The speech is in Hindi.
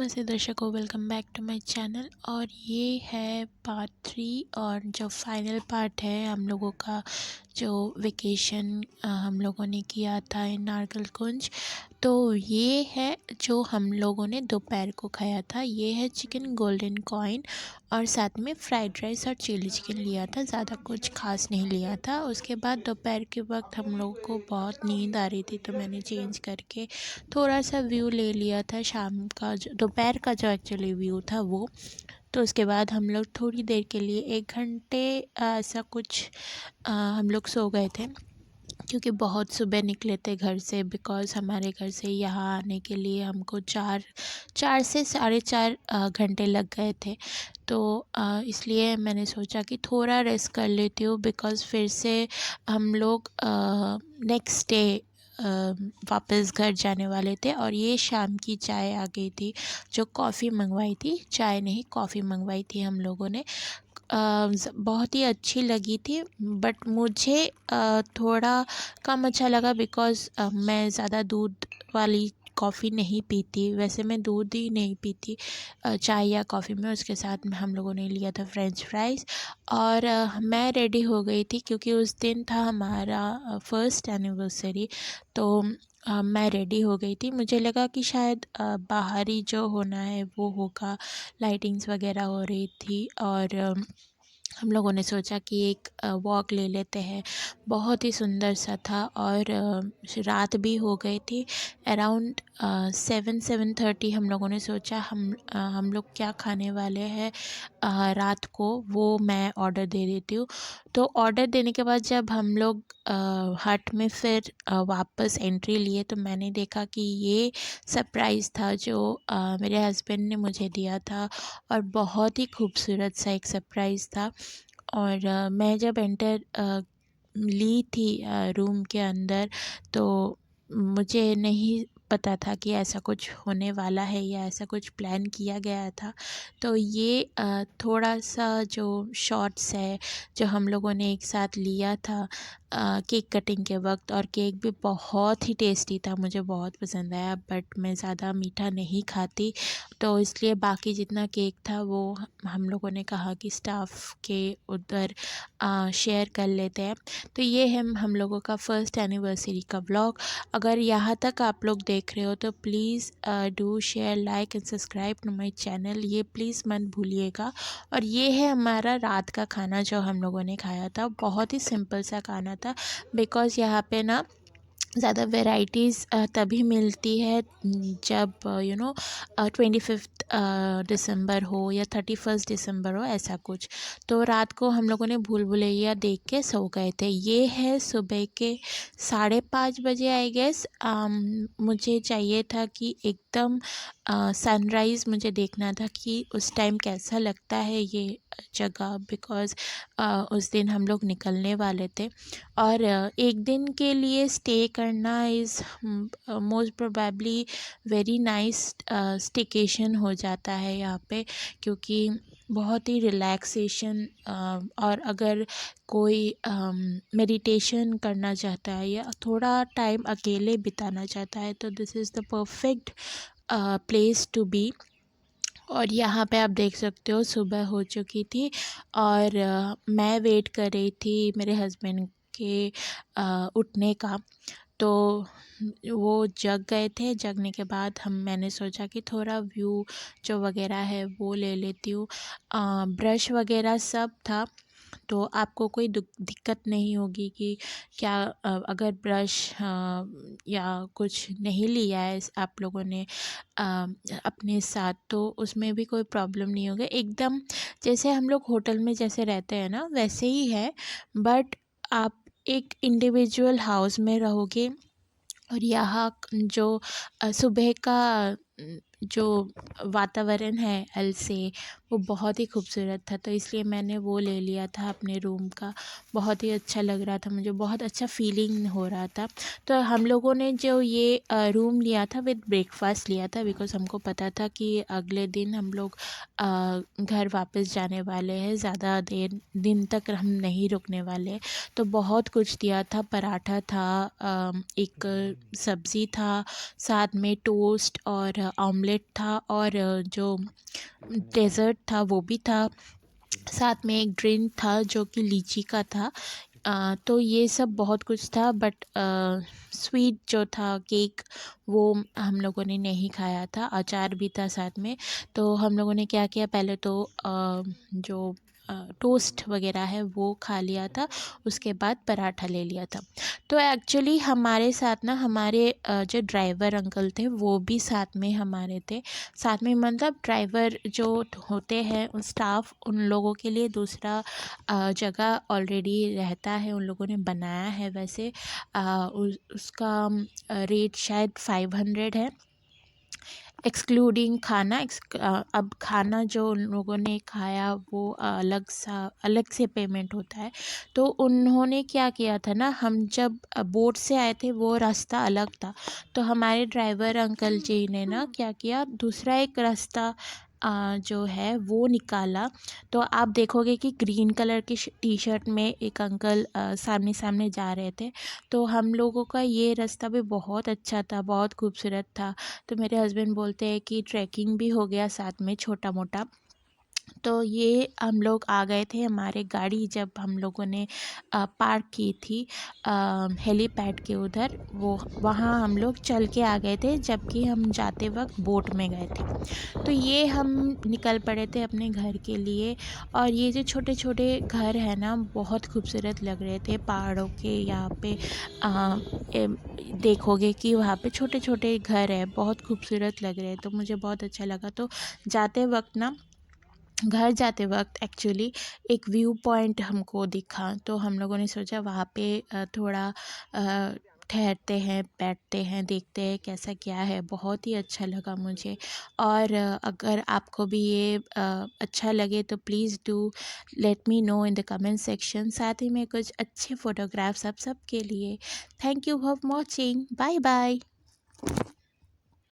नमस्ते दर्शकों, welcome back to my channel. और ये है पार्ट 3 और जो फाइनल पार्ट है हम लोगों का, जो वेकेशन हम लोगों ने किया था इन नारकलकुंज। तो ये है जो हम लोगों ने दोपहर को खाया था। ये है चिकन गोल्डन कॉइन और साथ में फ्राइड राइस और चिली चिकन लिया था, ज़्यादा कुछ खास नहीं लिया था। उसके बाद दोपहर के वक्त हम लोगों को बहुत नींद आ रही थी, तो मैंने चेंज करके थोड़ा सा व्यू ले लिया था शाम का, जो दोपहर का जो एक्चुअली व्यू था वो। तो उसके बाद हम लोग थोड़ी देर के लिए 1 घंटे ऐसा कुछ हम लोग सो गए थे, क्योंकि बहुत सुबह निकले थे घर से। बिकॉज़ हमारे घर से यहाँ आने के लिए हमको 4 से 4.5 घंटे लग गए थे। तो इसलिए मैंने सोचा कि थोड़ा रेस्ट कर लेती हूँ, बिकॉज़ फिर से हम लोग नेक्स्ट डे वापस घर जाने वाले थे। और ये शाम की चाय आ गई थी, जो कॉफ़ी मंगवाई थी, चाय नहीं कॉफ़ी मंगवाई थी हम लोगों ने। बहुत ही अच्छी लगी थी, बट मुझे थोड़ा कम अच्छा लगा, बिकॉज़ मैं ज़्यादा दूध वाली कॉफ़ी नहीं पीती। वैसे मैं दूध ही नहीं पीती चाय या कॉफ़ी में। उसके साथ में हम लोगों ने लिया था फ्रेंच फ्राइज़। और मैं रेडी हो गई थी, क्योंकि उस दिन था हमारा फर्स्ट एनिवर्सरी। तो मैं रेडी हो गई थी। मुझे लगा कि शायद बाहर ही जो होना है वो होगा, लाइटिंग्स वगैरह हो रही थी। और हम लोगों ने सोचा कि एक वॉक ले लेते हैं। बहुत ही सुंदर सा था, और रात भी हो गई थी। अराउंड 7-7:30 हम लोगों ने सोचा हम लोग क्या खाने वाले हैं रात को, वो मैं ऑर्डर दे देती हूँ। तो ऑर्डर देने के बाद जब हम लोग हट में फिर वापस एंट्री लिए, तो मैंने देखा कि ये सरप्राइज़ था जो मेरे हस्बैंड ने मुझे दिया था, और बहुत ही खूबसूरत सा एक सरप्राइज़ था। और मैं जब एंटर ली थी रूम के अंदर, तो मुझे नहीं पता था कि ऐसा कुछ होने वाला है या ऐसा कुछ प्लान किया गया था। तो ये थोड़ा सा जो शॉट्स है जो हम लोगों ने एक साथ लिया था केक कटिंग के वक्त। और केक भी बहुत ही टेस्टी था, मुझे बहुत पसंद आया, बट मैं ज़्यादा मीठा नहीं खाती, तो इसलिए बाकी जितना केक था वो हम लोगों ने कहा कि स्टाफ के उधर शेयर कर लेते हैं। तो ये है हम लोगों का फर्स्ट एनिवर्सरी का व्लॉग। अगर यहाँ तक आप लोग देख रहे हो तो please do share, like and subscribe to my channel, ये प्लीज़ मत भूलिएगा। और ये है हमारा रात का खाना जो हम लोगों ने खाया था। बहुत ही सिंपल सा खाना था, बिकॉज़ यहाँ पे ना ज़्यादा वैराइटीज़ तभी मिलती है जब 25th दिसंबर हो या 31st दिसंबर हो, ऐसा कुछ। तो रात को हम लोगों ने भूल भुलैया देख के सो गए थे। ये है सुबह के 5:30 बजे आई गेस। मुझे चाहिए था कि एकदम सनराइज़ मुझे देखना था कि उस टाइम कैसा लगता है ये जगह, बिकॉज़ उस दिन हम लोग निकलने वाले थे। और एक दिन के लिए स्टे करना is most probably very nice staycation हो जाता है यहाँ पे, क्योंकि बहुत ही रिलैक्सेशन। और अगर कोई मेडिटेशन करना चाहता है या थोड़ा टाइम अकेले बिताना चाहता है, तो this is the perfect place to be. और यहाँ पे आप देख सकते हो सुबह हो चुकी थी, और मैं वेट कर रही थी मेरे हस्बैंड के उठने का। तो वो जग गए थे। जगने के बाद मैंने सोचा कि थोड़ा व्यू जो वगैरह है वो ले लेती हूँ। ब्रश वगैरह सब था, तो आपको कोई दिक्कत नहीं होगी कि क्या अगर ब्रश या कुछ नहीं लिया है आप लोगों ने अपने साथ, तो उसमें भी कोई प्रॉब्लम नहीं होगा। एकदम जैसे हम लोग होटल में जैसे रहते हैं ना, वैसे ही है, बट आप एक इंडिविजुअल हाउस में रहोगे। और यहाँ जो सुबह का जो वातावरण है एल से, वो बहुत ही खूबसूरत था, तो इसलिए मैंने वो ले लिया था अपने रूम का। बहुत ही अच्छा लग रहा था, मुझे बहुत अच्छा फीलिंग हो रहा था। तो हम लोगों ने जो ये रूम लिया था विद ब्रेकफास्ट लिया था, बिकॉज़ हमको पता था कि अगले दिन हम लोग घर वापस जाने वाले हैं, ज़्यादा देर दिन तक हम नहीं रुकने वाले। तो बहुत कुछ दिया था, पराठा था, एक सब्ज़ी था, साथ में टोस्ट और ऑमलेट ऑमलेट था और जो डेज़र्ट था वो भी था। साथ में एक ड्रिंक था जो कि लीची का था। तो ये सब बहुत कुछ था, बट स्वीट जो था केक वो हम लोगों ने नहीं खाया था। अचार भी था साथ में। तो हम लोगों ने क्या किया, पहले तो जो टोस्ट वगैरह है वो खा लिया था, उसके बाद पराठा ले लिया था। तो एक्चुअली हमारे साथ ना हमारे जो ड्राइवर अंकल थे वो भी साथ में हमारे थे। साथ में मतलब ड्राइवर जो होते हैं स्टाफ, उन लोगों के लिए दूसरा जगह ऑलरेडी रहता है, उन लोगों ने बनाया है। वैसे उसका रेट शायद 500 है, एक्सक्लूडिंग खाना। अब खाना जो उन लोगों ने खाया वो अलग से पेमेंट होता है। तो उन्होंने क्या किया था ना, हम जब बोट से आए थे वो रास्ता अलग था, तो हमारे ड्राइवर अंकल जी ने ना क्या किया, दूसरा एक रास्ता जो है वो निकाला। तो आप देखोगे कि ग्रीन कलर की टी शर्ट में एक अंकल सामने सामने जा रहे थे। तो हम लोगों का ये रास्ता भी बहुत अच्छा था, बहुत खूबसूरत था। तो मेरे हस्बैंड बोलते हैं कि ट्रैकिंग भी हो गया साथ में छोटा मोटा। तो ये हम लोग आ गए थे, हमारे गाड़ी जब हम लोगों ने पार्क की थी हेलीपैड के उधर, वो वहाँ हम लोग चल के आ गए थे, जबकि हम जाते वक्त बोट में गए थे। तो ये हम निकल पड़े थे अपने घर के लिए। और ये जो छोटे छोटे घर है ना बहुत खूबसूरत लग रहे थे पहाड़ों के यहाँ पे। देखोगे कि वहाँ पे छोटे छोटे घर है, बहुत खूबसूरत लग रहे हैं, तो मुझे बहुत अच्छा लगा। तो जाते वक्त ना, घर जाते वक्त एक्चुअली एक व्यू पॉइंट हमको दिखा, तो हम लोगों ने सोचा वहाँ पे थोड़ा ठहरते हैं, बैठते हैं, देखते हैं कैसा क्या है। बहुत ही अच्छा लगा मुझे। और अगर आपको भी ये अच्छा लगे तो please do let me know in the comment section. साथ ही में कुछ अच्छे फ़ोटोग्राफ्स आप सबके लिए। Thank you for watching. Bye bye.